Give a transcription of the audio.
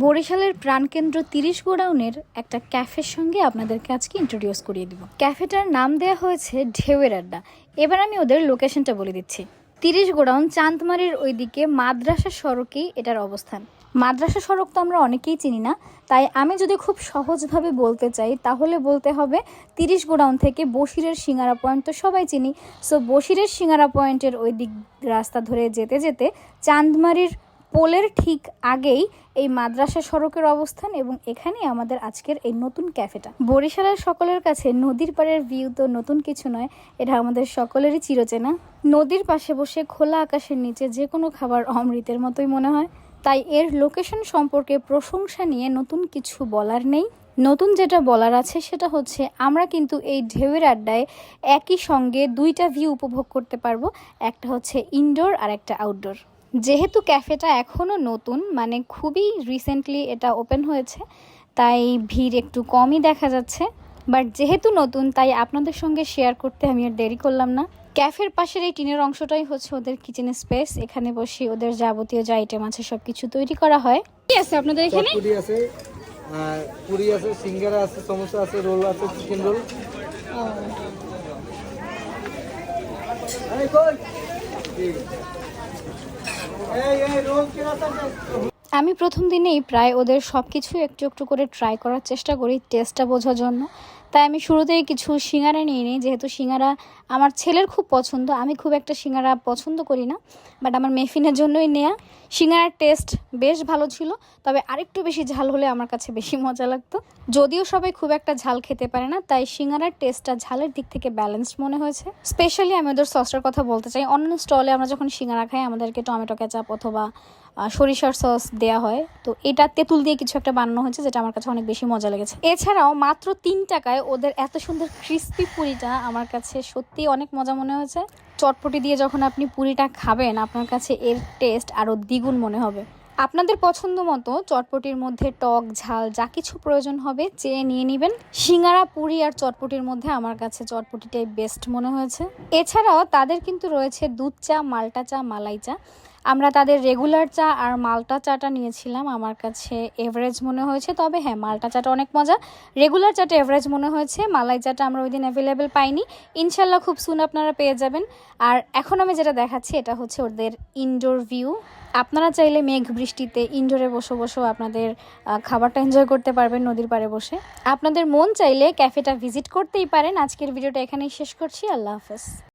বরিশালের প্রাণকেন্দ্র ৩০ গোডাউনের একটা ক্যাফের সঙ্গে আপনাদেরকে আজকে ইন্ট্রোডিউস করিয়ে দিব। ক্যাফেটার নাম দেওয়া হয়েছে ঢেউয়ের আড্ডা। এবার আমি ওদের লোকেশনটা বলে দিচ্ছি। ৩০ গোডাউন চাঁদমারির ওইদিকে মাদ্রাসা সড়কেই এটার অবস্থান। মাদ্রাসা সড়ক তো আমরা অনেকেই চিনি না, তাই আমি যদি খুব সহজভাবে বলতে চাই তাহলে বলতে হবে ৩০ গোডাউন থেকে বসিরের সিঙ্গারা পয়েন্ট তো সবাই চিনি। সো বসিরের সিঙ্গারা পয়েন্টের ওই দিক রাস্তা ধরে যেতে যেতে চাঁদমারির পোলের ঠিক আগেই এই মাদ্রাসা সড়কের অবস্থান, এবং এখানেই আমাদের আজকের এই নতুন ক্যাফেটা। বরিশালের সকলের কাছে নদীর পাড়ের ভিউ তো নতুন কিছু নয়, এটা আমাদের সকলেরই চিরচেনা। নদীর পাশে বসে খোলা আকাশের নিচে যে কোনো খাবার অমৃতের মতোই মনে হয়, তাই এর লোকেশন সম্পর্কে প্রশংসা নিয়ে নতুন কিছু বলার নেই। নতুন যেটা বলার আছে সেটা হচ্ছে আমরা কিন্তু এই ঢেউয়ের আড্ডায় একই সঙ্গে দুইটা ভিউ উপভোগ করতে পারবো, একটা হচ্ছে ইনডোর আর একটা আউটডোর। যেহেতু ক্যাফেটা এখনও নতুন, মানে খুবই রিসেন্টলি এটা ওপেন হয়েছে, তাই ভিড় একটু কমই দেখা যাচ্ছে। বাট যেহেতু নতুন তাই আপনাদের সঙ্গে শেয়ার করতে আমি আর দেরি করলাম না। ক্যাফের পাশের এই টিনের অংশটাই হচ্ছে ওদের কিচেন স্পেস। এখানে বসে ওদের যাবতীয় যে আইটেম আছে সব কিছু তৈরি করা হয়। কি আছে আপনাদের এখানে? পুরি আছে, পুরি আছে, সিঙ্গারা আছে, সমোসা আছে, রোল আছে, চিকেন রোল। আমি প্রথম দিনেই প্রায় ওদের সব কিছু একটু একটু করে ট্রাই করার চেষ্টা করি টেস্টটা বোঝার জন্য। তাই আমি শুরুতেই কিছু সিঙ্গারা নিয়ে নিই, যেহেতু সিঙ্গারা আমার ছেলের খুব পছন্দ। আমি খুব একটা সিঙ্গারা পছন্দ করি না, বাট আমার মেফিনের জন্যই নেয়া। সিঙ্গারার টেস্ট বেশ ভালো ছিল, তবে আরেকটু বেশি ঝাল হলে আমার কাছে বেশি মজা লাগতো। যদিও সবাই খুব একটা ঝাল খেতে পারে না, তাই সিঙ্গারার টেস্টটা ঝালের দিক থেকে ব্যালেন্সড মনে হয়েছে। স্পেশালি আমি ওদের সসটার কথা বলতে চাই। অন্য স্টলে আমরা যখন সিঙ্গারা খাই আমাদেরকে টমেটো কেচাপ অথবা সরিষার সস দেওয়া হয়, তো এটা তেঁতুল দিয়ে কিছু একটা বানানো হয়েছে, যেটা আমার কাছে অনেক বেশি মজা লেগেছে। এছাড়াও মাত্র ৩ টাকায় ওদের এত সুন্দর ক্রিস্পি পুরিটা আমার কাছে সত্যি অনেক মজা মনে হয়েছে। চটপটি দিয়ে যখন আপনি পুরিটা খাবেন আপনার কাছে এর টেস্ট আরও দ্বিগুণ মনে হবে। আপনাদের পছন্দ মতো চটপটির মধ্যে টক ঝাল যা কিছু প্রয়োজন হবে চেয়ে নিয়ে নেবেন। সিঙ্গারা, পুরি আর চটপটির মধ্যে আমার কাছে চটপটিটাই বেস্ট মনে হয়েছে। এছাড়াও তাদের কিন্তু রয়েছে দুধ চা, মাল্টা চা, মালাই চা। আমরা তাদের রেগুলার চা আর মাল্টা চাটা নিয়েছিলাম, আমার কাছে এভারেজ মনে হয়েছে। তবে হ্যাঁ, মাল্টা চাটা অনেক মজা, রেগুলার চাটা এভারেজ মনে হয়েছে। মালাই চাটা আমরা ওই দিন অ্যাভেলেবেল পাইনি, ইনশাল্লাহ খুব সুন আপনারা পেয়ে যাবেন। আর এখন আমি যেটা দেখাচ্ছি এটা হচ্ছে ওদের ইনডোর ভিউ। আপনারা চাইলে মেঘ বৃষ্টিতে ইনডোরে বসে বসেও আপনাদের খাবারটা এনজয় করতে পারবেন নদীর পাড়ে বসে। আপনাদের মন চাইলে ক্যাফেটা ভিজিট করতেই পারেন। আজকের ভিডিওটা এখানেই শেষ করছি। আল্লাহ হাফেজ।